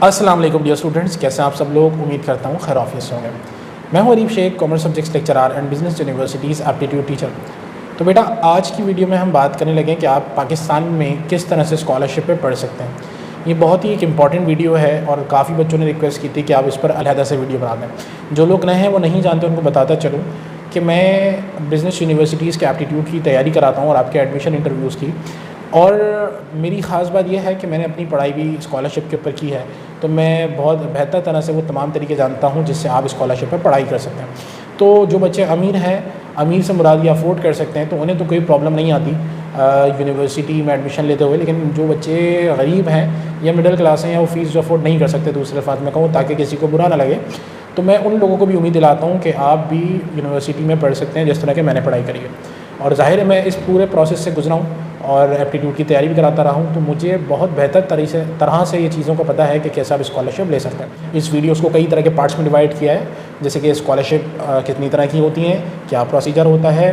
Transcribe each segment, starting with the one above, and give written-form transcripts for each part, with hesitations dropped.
अस्सलाम वालेकुम dear students, कैसे आप सब लोग। उम्मीद करता हूँ खैर ऑफिस से होंगे। मैं हूँ Arif Shaikh, commerce subjects lecturer and business universities aptitude teacher. तो बेटा, आज की वीडियो में हम बात करने लगे कि आप पाकिस्तान में किस तरह से स्कॉलरशिप पे पढ़ सकते हैं। ये बहुत ही एक इम्पॉर्टेंट वीडियो है और काफ़ी बच्चों ने रिक्वेस्ट की थी कि आप इस पर अलहदा से वीडियो बना दें। जो लोग नए हैं वो नहीं जानते, उनको बताता चलूँ कि मैं बिज़नेस यूनिवर्सिटीज़ के एप्टीट्यूड की तैयारी कराता हूँ और आपके एडमिशन इंटरव्यूज़ की। और मेरी ख़ास बात यह है कि मैंने अपनी पढ़ाई भी स्कॉलरशिप के ऊपर की है, तो मैं बहुत बेहतर तरह से वो तमाम तरीके जानता हूँ जिससे आप स्कॉलरशिप पर पढ़ाई कर सकते हैं। तो जो बच्चे अमीर हैं, अमीर से मुराद ये अफोर्ड कर सकते हैं, तो उन्हें तो कोई प्रॉब्लम नहीं आती यूनिवर्सिटी में एडमिशन लेते हुए। लेकिन जो बच्चे गरीब हैं या मिडिल क्लास हैं या वो फ़ीस जो अफोर्ड नहीं कर सकते, दूसरे अल्फाज़ में कहूँ ताकि किसी को बुरा ना लगे, तो मैं उन लोगों को भी उम्मीद दिलाता हूँ कि आप भी यूनिवर्सिटी में पढ़ सकते हैं जिस तरह के मैंने पढ़ाई करी है। और ज़ाहिर है मैं इस पूरे प्रोसेस से गुजरा हूँ और एप्टीट्यूड की तैयारी भी कराता रहा हूँ, तो मुझे बहुत बेहतर तरह से ये चीज़ों का पता है कि कैसे आप स्कॉलरशिप ले सकते हैं। इस वीडियोस को कई तरह के पार्ट्स में डिवाइड किया है, जैसे कि स्कॉलरशिप कितनी तरह की होती हैं, क्या प्रोसीजर होता है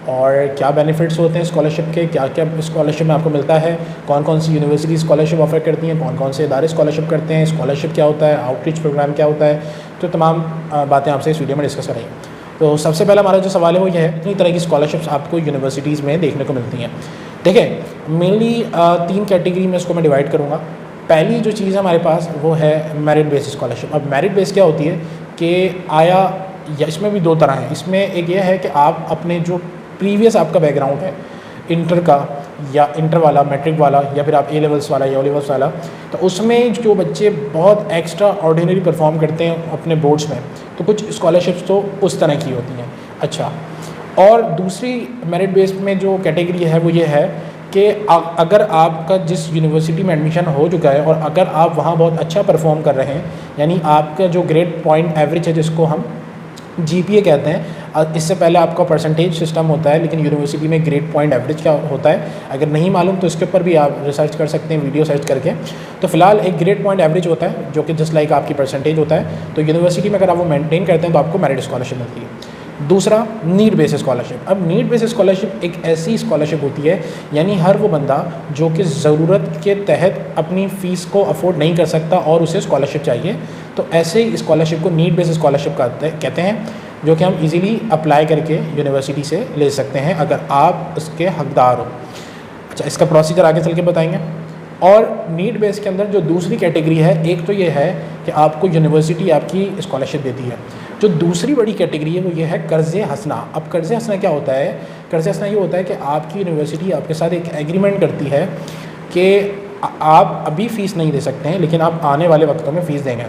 और क्या बेनिफिट्स होते हैं स्कॉलरशिप के, क्या क्या स्कॉलरशिप में आपको मिलता है, कौन कौन सी यूनिवर्सिटी स्कॉलरशिप ऑफर करती हैं, कौन कौन से इदारे स्कॉलरशिप करते हैं, स्कॉलरशिप क्या होता है, आउटरीच प्रोग्राम क्या होता है। तो तमाम बातें आपसे इस वीडियो में डिस्कस करेंगे। तो सबसे पहला हमारा जो सवाल है वो ये है, कितनी तरह की स्कॉलरशिप्स आपको यूनिवर्सिटीज़ में देखने को मिलती हैं। ठीक है, मेनली 3 कैटेगरी में इसको मैं डिवाइड करूँगा। पहली जो चीज़ है हमारे पास वो है मेरिट बेस्ड स्कॉलरशिप। अब मेरिट बेस्ड क्या होती है कि या इसमें भी 2 तरह हैं। इसमें एक ये है कि आप अपने जो प्रीवियस आपका बैकग्राउंड है, इंटर का या इंटर वाला, मैट्रिक वाला, या फिर आप ए लेवल्स वाला या ओ लेवल्स वाला, तो उसमें जो बच्चे बहुत एक्स्ट्रा ऑर्डिनरी परफॉर्म करते हैं अपने बोर्ड्स में, तो कुछ स्कॉलरशिप्स तो उस तरह की होती हैं। अच्छा, और दूसरी मेरिट बेस्ड में जो कैटेगरी है वो ये है कि अगर आपका जिस यूनिवर्सिटी में एडमिशन हो चुका है और अगर आप वहाँ बहुत अच्छा परफॉर्म कर रहे हैं, यानी आपका जो ग्रेड पॉइंट एवरेज है जिसको हम GPA कहते हैं, इससे पहले आपका परसेंटेज सिस्टम होता है, लेकिन यूनिवर्सिटी में ग्रेड पॉइंट एवरेज क्या होता है अगर नहीं मालूम तो इसके ऊपर भी आप रिसर्च कर सकते हैं, वीडियो सर्च करके। तो फिलहाल एक ग्रेड पॉइंट एवरेज होता है जो कि जस्ट लाइक आपकी परसेंटेज होता है। तो यूनिवर्सिटी में अगर आप वो मेंटेन करते हैं तो आपको मेरिट स्कॉलरशिप मिलती है। दूसरा, नीड बेस्ड स्कॉलरशिप। अब नीड बेस्ड स्कॉलरशिप एक ऐसी स्कॉलरशिप होती है, यानी हर वो बंदा जो कि ज़रूरत के तहत अपनी फ़ीस को अफोर्ड नहीं कर सकता और उसे स्कॉलरशिप चाहिए, तो ऐसे स्कॉलरशिप को नीड बेस्ड स्कॉलरशिप कहते हैं, जो कि हम इजीली अप्लाई करके यूनिवर्सिटी से ले सकते हैं अगर आप उसके हकदार हो। अच्छा, इसका प्रोसीजर आगे चल के बताएंगे। और नीड बेस के अंदर जो दूसरी कैटेगरी है, एक तो ये है कि आपको यूनिवर्सिटी आपकी स्कॉलरशिप देती है। जो दूसरी बड़ी कैटेगरी है वो ये है कर्ज़े हसना। अब कर्ज़े हसना क्या होता है? कर्ज़े हसना ये होता है कि आपकी यूनिवर्सिटी आपके साथ एक एग्रीमेंट करती है कि आप अभी फ़ीस नहीं दे सकते हैं, लेकिन आप आने वाले वक्तों में फ़ीस देंगे।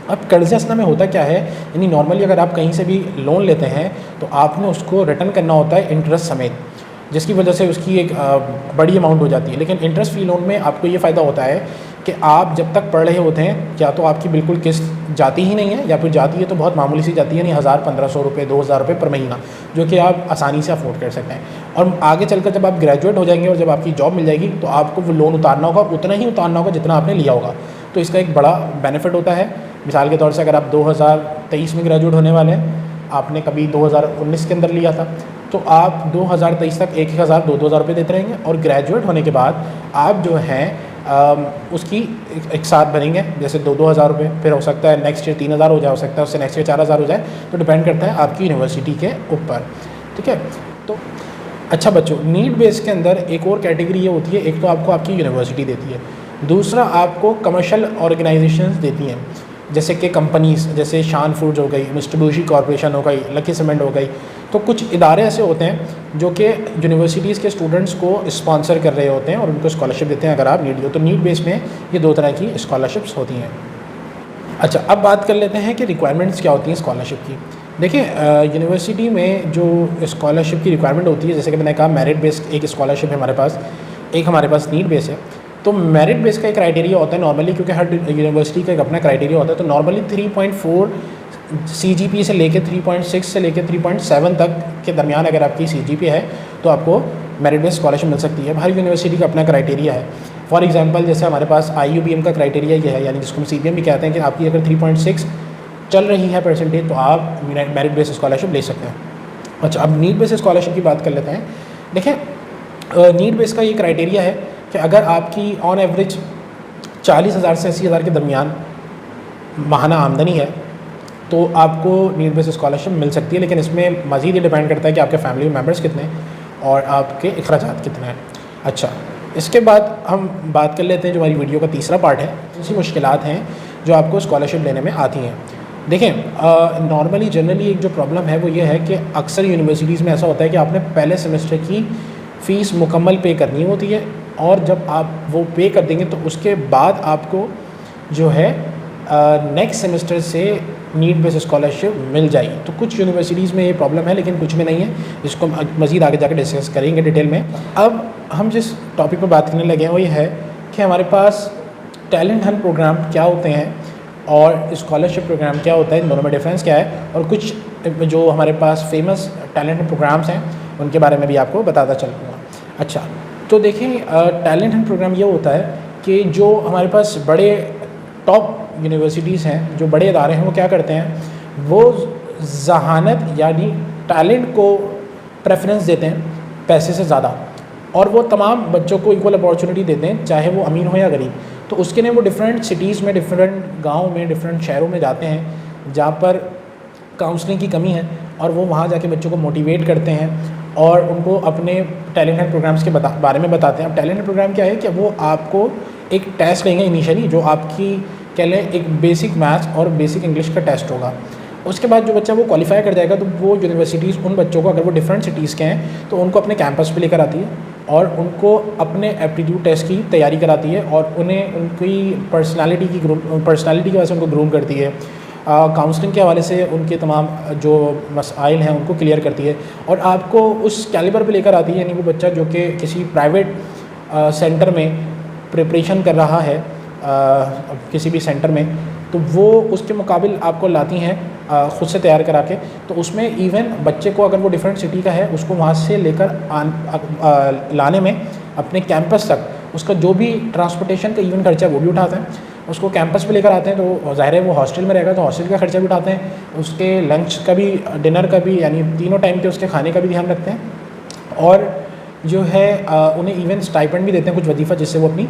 अब कर्ज़े हसना में होता क्या है, यानी नॉर्मली अगर आप कहीं से भी लोन लेते हैं तो आपने उसको रिटर्न करना होता है इंटरेस्ट समेत, जिसकी वजह से उसकी एक बड़ी अमाउंट हो जाती है। लेकिन इंटरेस्ट फ्री लोन में आपको ये फ़ायदा होता है कि आप जब तक पढ़ रहे होते हैं, या तो आपकी बिल्कुल किस्त जाती ही नहीं है, या फिर जाती है तो बहुत मामूली सी जाती है, यानी 1000-1500 रुपये, 2000 रुपये पर महीना, जो कि आप आसानी से अफोर्ड कर सकते हैं। और आगे चलकर जब आप ग्रेजुएट हो जाएंगे और जब आपकी जॉब मिल जाएगी तो आपको वो लोन उतारना होगा, उतना ही उतारना होगा जितना आपने लिया होगा। तो इसका एक बड़ा बेनिफिट होता है। मिसाल के तौर से अगर आप 2023 में ग्रेजुएट होने वाले हैं, आपने कभी 2019 के अंदर लिया था, तो आप 2023 तक 1000 2-2000 रुपये देते रहेंगे, और ग्रेजुएट होने के बाद आप जो हैं उसकी एक साथ भरेंगे, जैसे 2-2000 रुपये, फिर हो सकता है नेक्स्ट ईयर 3000 हो जाए, हो सकता है उससे नेक्स्ट ईयर 4000 हो जाए, तो डिपेंड करता है आपकी यूनिवर्सिटी के ऊपर। ठीक है, तो अच्छा बच्चों, नीड बेस के अंदर एक और कैटेगरी ये होती है, एक तो आपको आपकी यूनिवर्सिटी देती है, दूसरा आपको कमर्शियल ऑर्गेनाइजेशंस देती हैं, जैसे कि कंपनीज, जैसे शान फूड्स हो गई, मित्सुबिशी कॉर्पोरेशन हो गई, लकी सीमेंट हो गई। तो कुछ इदारे ऐसे होते हैं जो कि यूनिवर्सिटीज़ के स्टूडेंट्स को स्पॉन्सर कर रहे होते हैं और उनको स्कॉलरशिप देते हैं अगर आप नीड हो। तो नीड बेस में ये 2 तरह की स्कॉलरशिप्स होती हैं। अच्छा, अब बात कर लेते हैं कि रिक्वायरमेंट्स क्या होती हैं स्कॉलरशिप की। देखिए, यूनिवर्सिटी में जो स्कॉलरशिप की रिक्वायरमेंट होती है, जैसे कि मैंने कहा मेरिट बेस्ड एक स्कॉलरशिप है हमारे पास, एक हमारे पास नीड बेस है। तो मेरिट बेस का एक क्राइटेरिया होता है नॉर्मली, क्योंकि हर यूनिवर्सिटी का एक अपना क्राइटेरिया होता है। तो नॉर्मली 3.4 CGPA से लेकर 3.6 से लेकर 3.7 तक के दरमियान अगर आपकी CGPA है तो आपको मेरिट बेस्ड स्कॉलरशिप मिल सकती है। हर यूनिवर्सिटी का अपना क्राइटेरिया है। फॉर एग्जांपल, जैसे हमारे पास IUBM का क्राइटेरिया ये है, यानी जिसको हम CBM भी कहते हैं, कि आपकी अगर 3.6 चल रही है परसेंटेज तो आप मेरिट बेस्ड स्कॉलरशिप ले सकते हैं। अच्छा, अब नीड बेस्ड स्कॉलरशिप की बात कर लेते हैं। देखें, नीड बेस्ड का ये क्राइटेरिया है कि अगर आपकी ऑन एवरेज 40,000 से 80,000 के दरमियान माहाना आमदनी है तो आपको नीड बेस्ड स्कॉलरशिप मिल सकती है, लेकिन इसमें मज़ीद ये डिपेंड करता है कि आपके फैमिली मेम्बर्स कितने हैं और आपके अखराजात कितने हैं। अच्छा, इसके बाद हम बात कर लेते हैं जो हमारी वीडियो का तीसरा पार्ट है, ऐसी मुश्किलात हैं जो आपको स्कॉलरशिप लेने में आती हैं। देखें, नॉर्मली जनरली एक जो प्रॉब्लम है वो ये है कि अक्सर यूनिवर्सिटीज़ में ऐसा होता है कि आपने पहले सेमेस्टर की फ़ीस मुकम्मल पे करनी होती है और जब आप वो पे कर देंगे तो उसके बाद आपको जो है नेक्स्ट सेमेस्टर से नीड बेस्ड स्कॉलरशिप मिल जाएगी। तो कुछ यूनिवर्सिटीज़ में ये प्रॉब्लम है, लेकिन कुछ में नहीं है, इसको हम मज़ीद आगे जाकर डिस्कस करेंगे डिटेल में। अब हम जिस टॉपिक पर बात करने लगे हैं वो ये है कि हमारे पास टैलेंट हंट प्रोग्राम क्या होते हैं और स्कॉलरशिप प्रोग्राम क्या होता है, इन दोनों में डिफरेंस क्या है, और कुछ जो हमारे पास फेमस टैलेंट प्रोग्राम्स हैं उनके बारे में भी आपको बताता चलूँगा। अच्छा, तो देखें, टैलेंट हंट प्रोग्राम ये होता है कि जो हमारे पास बड़े टॉप यूनिवर्सिटीज़ हैं, जो बड़े इदारे हैं, वो क्या करते हैं, वो ज़हानत यानी टैलेंट को प्रेफरेंस देते हैं पैसे से ज़्यादा, और वो तमाम बच्चों को इक्वल अपॉर्चुनिटी देते हैं, चाहे वो अमीर हो या गरीब। तो उसके लिए वो डिफरेंट सिटीज़ में, डिफरेंट गाँव में, डिफरेंट शहरों में जाते हैं जहाँ पर काउंसलिंग की कमी है, और वो वहाँ जाके बच्चों को मोटिवेट करते हैं और उनको अपने टैलेंट हंट प्रोग्राम्स के बारे में बताते हैं। अब टैलेंट हंट प्रोग्राम क्या है कि वो आपको एक टेस्ट लेंगे इनिशियली, जो आपकी कह लें एक बेसिक मैथ्स और बेसिक इंग्लिश का टेस्ट होगा। उसके बाद जो बच्चा वो क्वालिफाई कर जाएगा तो वो यूनिवर्सिटीज़ उन बच्चों को, अगर वो डिफरेंट सिटीज़ के हैं, तो उनको अपने कैंपस पे लेकर आती है और उनको अपने एप्टीट्यूड टेस्ट की तैयारी कराती है और उन्हें उनकी पर्सनालिटी की वजह से उनको ग्रूम करती है। काउंसलिंग के हवाले से उनके तमाम जो मसाइल हैं उनको क्लियर करती है और आपको उस कैलिबर पे लेकर आती है। यानी वो बच्चा जो कि किसी प्राइवेट सेंटर में प्रिपरेशन कर रहा है, किसी भी सेंटर में, तो वो उसके मुकाबिल आपको लाती हैं ख़ुद से तैयार करा के। तो उसमें इवन बच्चे को, अगर वो डिफरेंट सिटी का है, उसको वहाँ से लेकर लाने में अपने कैंपस तक उसका जो भी ट्रांसपोर्टेशन का इवन खर्चा वो भी उठाते हैं। उसको कैंपस पे लेकर आते हैं तो ज़ाहिर है वो हॉस्टल में रहेगा तो हॉस्टल का खर्चा भी उठाते हैं, उसके लंच का भी, डिनर का भी, यानी तीनों टाइम के उसके खाने का भी ध्यान रखते हैं और जो है उन्हें इवन स्टाइपेंड भी देते हैं, कुछ वजीफ़ा, जिससे वो अपनी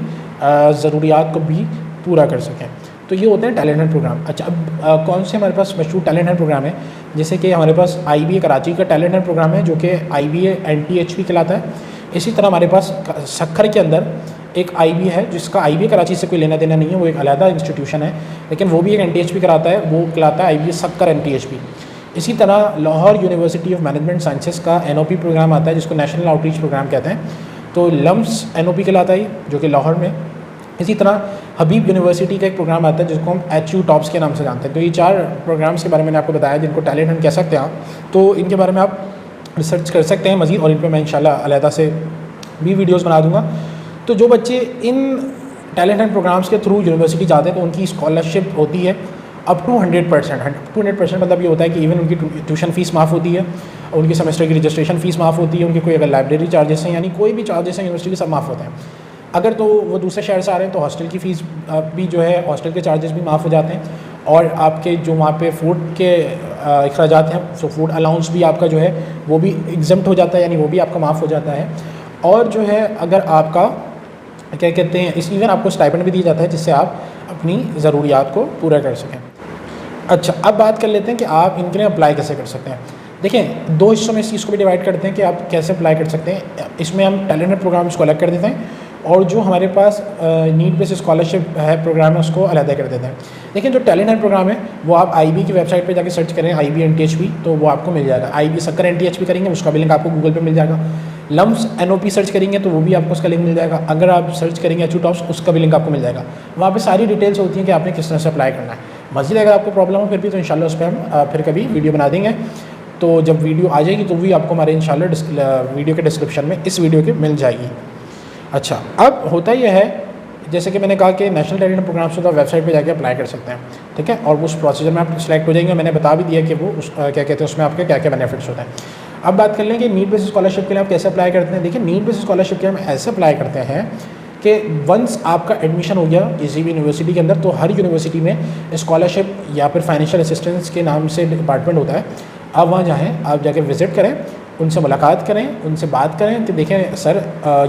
ज़रूरियात को भी पूरा कर सकें। तो ये होते हैं टैलेंट हंट प्रोग्राम। अच्छा, अब कौन से हमारे पास मशहूर टैलेंट हंट प्रोग्राम है, जैसे कि हमारे पास IBA कराची का टैलेंट हंट प्रोग्राम है जो कि IBA NTHP कहलाता है। इसी तरह हमारे पास सक्खर के अंदर एक IBA है जिसका IBA कराची से कोई लेना देना नहीं है, वो एक अलहदा इंस्टीट्यूशन है, लेकिन वो भी एक NTHP कराता है, वो कहलाता है IBA सक्खर NTHP। इसी तरह Lahore university of management sciences का NOP प्रोग्राम आता है जिसको नेशनल आउटरीच प्रोग्राम कहते हैं, तो लम्स NOP कहलाता है जो कि लाहौर में। इसी तरह हबीब यूनिवर्सिटी का एक प्रोग्राम आता है जिसको हम HU टॉप्स के नाम से जानते हैं। तो ये 4 प्रोग्राम्स के बारे में मैंने आपको बताया जिनको टैलेंट हंट कह सकते हैं आप, तो इनके बारे में आप रिसर्च कर सकते हैं मज़ीद, और इन पर मैं इंशाल्लाह अलहदा से भी वीडियोज़ बना दूँगा। तो जो बच्चे इन टैलेंट हंट प्रोग्राम्स के थ्रू यूनिवर्सिटी जाते हैं तो उनकी स्कॉलरशिप होती है अप टू 100%। मतलब ये होता है कि इवन उनकी ट्यूशन फ़ीस माफ़ होती है, उनकी सेमेस्टर की रजिस्ट्रेशन फ़ीस माफ़ होती है, उनकी कोई अगर लाइब्रेरी चार्जेस हैं, यानी कोई भी चार्जेस हैं यूनिवर्सिटी के, सब माफ़ होते हैं। अगर तो वो दूसरे शहर से आ रहे हैं तो हॉस्टल की फ़ीस भी जो है, हॉस्टल के चार्जेस भी माफ़ हो जाते हैं, और आपके जो वहाँ पे फूड के अखराजात हैं, सो फूड अलाउंस भी आपका जो है वो भी एग्जम्प्ट हो जाता है, यानी वो भी आपका माफ़ हो जाता है। और जो है अगर आपका क्या कहते हैं, इस इवन आपको स्टाइपेंड भी दिया जाता है जिससे आप अपनी ज़रूरियात को पूरा कर सकें। अच्छा, अब बात कर लेते हैं कि आप इनके लिए अप्लाई कैसे कर सकते हैं। देखें, 2 हिस्सों में इस चीज़ को भी डिवाइड करते हैं कि आप कैसे अप्लाई कर सकते हैं। इसमें हम टैलेंट हंट प्रोग्राम को अलग कर देते हैं और जो हमारे पास नीड बेस्ड स्कॉलरशिप है प्रोग्राम है उसको अलग कर देते हैं। लेकिन जो टैलेंट हंट प्रोग्राम है वो आप IB की वेबसाइट पे जाके सर्च करें IB NTHP, तो वो आपको मिल जाएगा। IB सक्खर NTHP करेंगे उसका भी लिंक आपको गूगल पे मिल जाएगा। लम्स NOP सर्च करेंगे तो वो भी आपको उसका लिंक मिल जाएगा। अगर आप सर्च करेंगे HU टॉप्स, उसका भी लिंक आपको मिल जाएगा। वहाँ पे सारी डिटेल्स होती हैं कि आपने किस तरह से अप्लाई करना है। मज़ीद अगर आपको प्रॉब्लम हो फिर भी तो इंशाल्लाह उस पर हम फिर कभी वीडियो बना देंगे। तो जब वीडियो आ जाएगी तो भी आपको हमारे इंशाल्लाह वीडियो के डिस्क्रिप्शन में इस वीडियो के मिल जाएगी। अच्छा, अब होता यह है जैसे कि मैंने कहा कि नेशनल टैलेंट प्रोग्राम्स तो वेबसाइट पे जाके अप्लाई कर सकते हैं, ठीक है, और उस प्रोसीजर में आप सिलेक्ट हो जाएंगे। मैंने बता भी दिया कि वो क्या कहते हैं उसमें आपके क्या क्या बेनिफिट्स होते हैं। अब बात कर लें कि नीड बेस्ड स्कॉलरशिप के लिए आप कैसे अप्लाई करते हैं। देखिए, नीड बेस्ड स्कॉलरशिप के लिए हम ऐसे अप्लाई करते हैं कि वंस आपका एडमिशन हो गया किसी भी यूनिवर्सिटी के अंदर, तो हर यूनिवर्सिटी में स्कॉलरशिप या फिर फाइनेंशियल असिस्टेंस के नाम से डिपार्टमेंट होता है। आप वहाँ जाएँ, आप जाके विज़िट करें, उनसे मुलाकात करें, उनसे बात करें कि देखें सर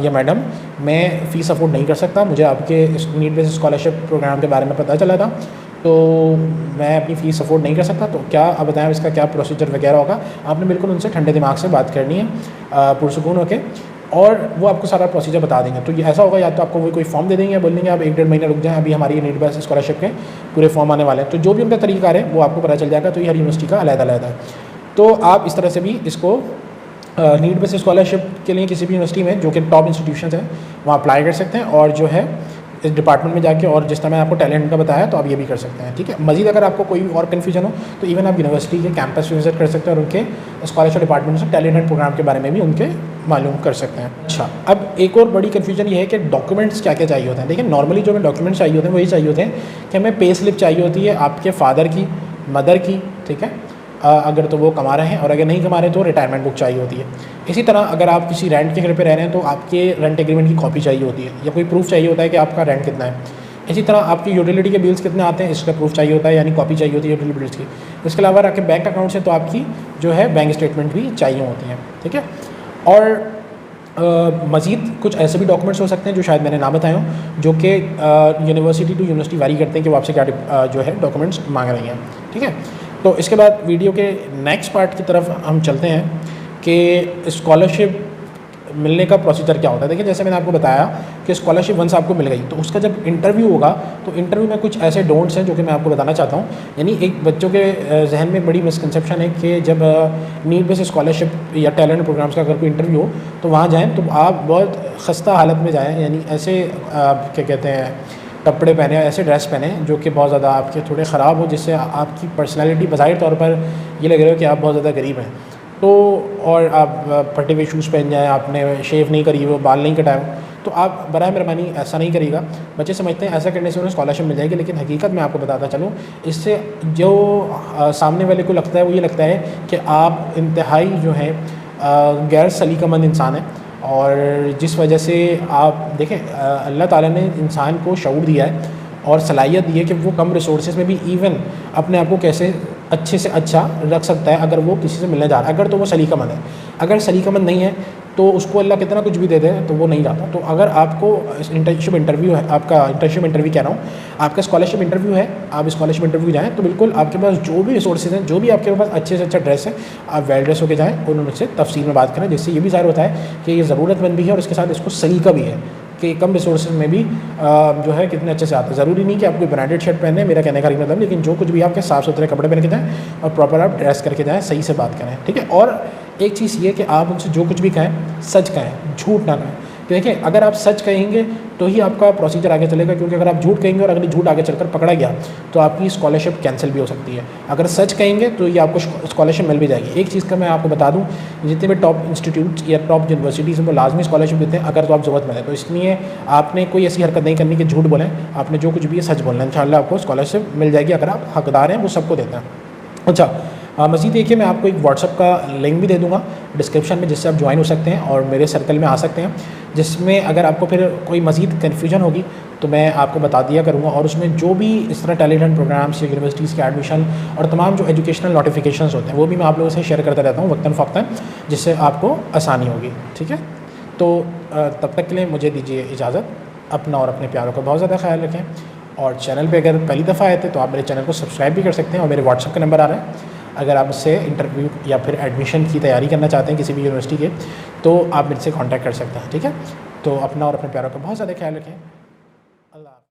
या मैडम, मैं फ़ीस अफोर्ड नहीं कर सकता, मुझे आपके नीड बेस्ड स्कॉलरशिप प्रोग्राम के बारे में पता चला था, तो मैं अपनी फ़ीस अफोर्ड नहीं कर सकता, तो क्या आप बताएं इसका क्या प्रोसीजर वगैरह होगा। आपने बिल्कुल उनसे ठंडे दिमाग से बात करनी है, पुरसुकून होके, और वो आपको सारा प्रोसीजर बता देंगे। तो ये ऐसा होगा, या तो आपको वो कोई फॉर्म दे देंगे या बोल देंगे आप 1-1.5 महीना रुक जाएँ, अभी हमारी नीड बेस्ड स्कॉलरशिप के पूरे फॉर्म आने वाले हैं। तो जो भी उनका तरीका है वो आपको पता चल जाएगा। तो ये हर यूनिवर्सिटी का अलग-अलग है। तो आप इस तरह से भी इसको नीड बेस्ड स्कॉलरशिप के लिए किसी भी यूनिवर्सिटी में जो कि टॉप इंस्टीट्यूशंस हैं वहाँ अप्लाई कर सकते हैं, और जो है इस डिपार्टमेंट में जाके, और जिस तरह मैंने आपको टैलेंट का बताया तो आप ये भी कर सकते हैं, ठीक है। मज़ीद अगर आपको कोई और कन्फ्यूजन हो तो इवन आप यूनिवर्सिटी के कैंपस विजिट कर सकते हैं और उनके स्कॉलरशिप डिपार्टमेंट से टैलेंट एंड प्रोग्राम के बारे में भी उनके मालूम कर सकते हैं। अच्छा, अब एक और बड़ी कन्फ्यूजन ये है कि डॉक्यूमेंट्स क्या क्या चाहिए होते हैं। देखिए, नॉर्मली जो हमें डॉक्यूमेंट्स चाहिए होते हैं वही चाहिए होते हैं कि हमें पे स्लिप चाहिए होती है आपके फादर की, मदर की, ठीक है, अगर तो वो कमा रहे हैं, और अगर नहीं कमा रहे तो रिटायरमेंट बुक चाहिए होती है। इसी तरह अगर आप किसी रेंट के घर पे रह रहे हैं तो आपके रेंट एग्रीमेंट की कॉपी चाहिए होती है, या कोई प्रूफ चाहिए होता है कि आपका रेंट कितना है। इसी तरह आपकी यूटिलिटी के बिल्स कितने आते हैं इसका प्रूफ चाहिए होता है, यानी कॉपी चाहिए होती है यूटिलिटी बिल्स की। इसके अलावा आपके बैंक अकाउंट से तो आपकी जो है बैंक स्टेटमेंट भी चाहिए होती हैं, ठीक है। और मज़ीद कुछ ऐसे भी डॉक्यूमेंट्स हो सकते हैं जो शायद मैंने ना बताए हों, जो कि यूनिवर्सिटी टू यूनिवर्सिटी वारी करते हैं कि वो आपसे क्या जो है डॉक्यूमेंट्स मांग रही हैं, ठीक है। तो इसके बाद वीडियो के नेक्स्ट पार्ट की तरफ हम चलते हैं कि स्कॉलरशिप मिलने का प्रोसीजर क्या होता है। देखिए, जैसे मैंने आपको बताया कि स्कॉलरशिप वंस आपको मिल गई तो उसका जब इंटरव्यू होगा तो इंटरव्यू में कुछ ऐसे डोंट्स हैं जो कि मैं आपको बताना चाहता हूँ। यानी एक बच्चों के जहन में बड़ी मिसकंसेप्शन है कि जब नीड बेस्ड स्कॉलरशिप या टैलेंट प्रोग्राम्स का अगर कोई इंटरव्यू हो तो वहाँ जाएँ तो आप बहुत खस्ता हालत में जाएँ, यानी ऐसे क्या कहते हैं कपड़े पहने, ऐसे ड्रेस पहने जो कि बहुत ज़्यादा आपके थोड़े ख़राब हो, जिससे आपकी पर्सनैलिटी बज़ाहिर तौर पर ये लग रहा हो कि आप बहुत ज़्यादा गरीब हैं। तो और आप फटे हुए शूज़ पहन जाएँ, आपने शेव नहीं करी हो, बाल नहीं कटाए हो, तो आप बराए मेहरबानी ऐसा नहीं करिएगा। बच्चे समझते हैं ऐसा करने से उन्हें स्कॉलरशिप मिल जाएगी, लेकिन हकीकत में आपको बताता चलूँ, इससे जो सामने वाले को लगता है वो ये लगता है कि आप इंतहाई जो है गैर सलीकामंद इंसान हैं, और जिस वजह से आप देखें अल्लाह ताला ने इंसान को शऊर दिया है और सलाहियत दी है कि वो कम रिसोर्सेज में भी इवन अपने आप को कैसे अच्छे से अच्छा रख सकता है अगर वो किसी से मिलने जा रहा है, अगर तो वो सलीकामंद है। अगर सलीकामंद नहीं है तो उसको अल्लाह कितना कुछ भी दे दे तो वो नहीं जाता। तो अगर आपको इंटर्नशिप इंटरव्यू है, आपका इंटर्नशिप इंटरव्यू कह रहा हूँ, आपका स्कॉलरशिप इंटरव्यू है, आप स्कॉलरशिप इंटरव्यू जाएँ तो बिल्कुल आपके पास जो भी रिसोर्सेज हैं, जो भी आपके पास अच्छे से अच्छा ड्रेस है, आप वेल ड्रेस होकर जाएँ और उनसे तफसील में बात करें, जिससे ये भी ज़ाहिर होता है कि ये ज़रूरतमंद भी है और इसके साथ इसको सलीका भी है कि कम रिसोर्सेज में भी जो है कितने अच्छे से आता है। ज़रूरी नहीं कि आप कोई ब्रांडेड शर्ट पहने, मेरा कहने का मतलब, लेकिन जो कुछ भी आपके साफ़ सुथरे कपड़े पहन के जाएँ और प्रॉपर आप ड्रेस करके जाएँ, सही से बात करें, ठीक है। और एक चीज़ ये कि आप उनसे जो कुछ भी कहें सच कहें, झूठ ना कहें। देखिए, अगर आप सच कहेंगे तो ही आपका प्रोसीजर आगे चलेगा, क्योंकि अगर आप झूठ कहेंगे और अगर झूठ आगे चलकर पकड़ा गया तो आपकी स्कॉलरशिप कैंसिल भी हो सकती है। अगर सच कहेंगे तो ये आपको स्कॉलरशिप मिल भी जाएगी। एक चीज़ का मैं आपको बता दूं, जितने भी टॉप इंस्टीट्यूट्स या टॉप यूनिवर्सिटीज़ वो लाजमी स्कॉलरशिप देते हैं अगर तो आप ज़रूरत में है। तो इसलिए आपने कोई ऐसी हरकत नहीं करनी कि झूठ बोलें, आपने जो कुछ भी है सच बोलना है, इंशाल्लाह आपको स्कॉलरशिप मिल जाएगी अगर आप हकदार हैं, वो सबको देते हैं। अच्छा, मज़ीद देखिए, मैं आपको एक व्हाट्सअप का लिंक भी दे दूँगा डिस्क्रिप्शन में, जिससे आप ज्वाइन हो सकते हैं और मेरे सर्कल में आ सकते हैं, जिसमें अगर आपको फिर कोई मज़ीद कन्फ्यूजन होगी तो मैं आपको बता दिया करूँगा। और उसमें जो भी इस तरह टैलेंट प्रोग्राम्स या यूनिवर्सिटीज़ के एडमिशन और तमाम जो एजुकेशनल नोटिफिकेशंस होते हैं वो भी मैं आप लोगों से शेयर करता रहता हूँ वक्तन फ़क्तन, जिससे आपको आसानी होगी, ठीक है। तो तब तक के लिए मुझे दीजिए इजाज़त। अपना और अपने प्यारों का बहुत ज़्यादा ख्याल रखें, और चैनल पे अगर पहली दफ़ा आए थे तो आप मेरे चैनल को सब्सक्राइब भी कर सकते हैं, और मेरे व्हाट्सअप का नंबर आ रहा है। अगर आप मुझसे इंटरव्यू या फिर एडमिशन की तैयारी करना चाहते हैं किसी भी यूनिवर्सिटी के, तो आप मेरे से कांटेक्ट कर सकते हैं, ठीक है। तो अपना और अपने प्यारों का बहुत ज़्यादा ख्याल रखें। अल्लाह।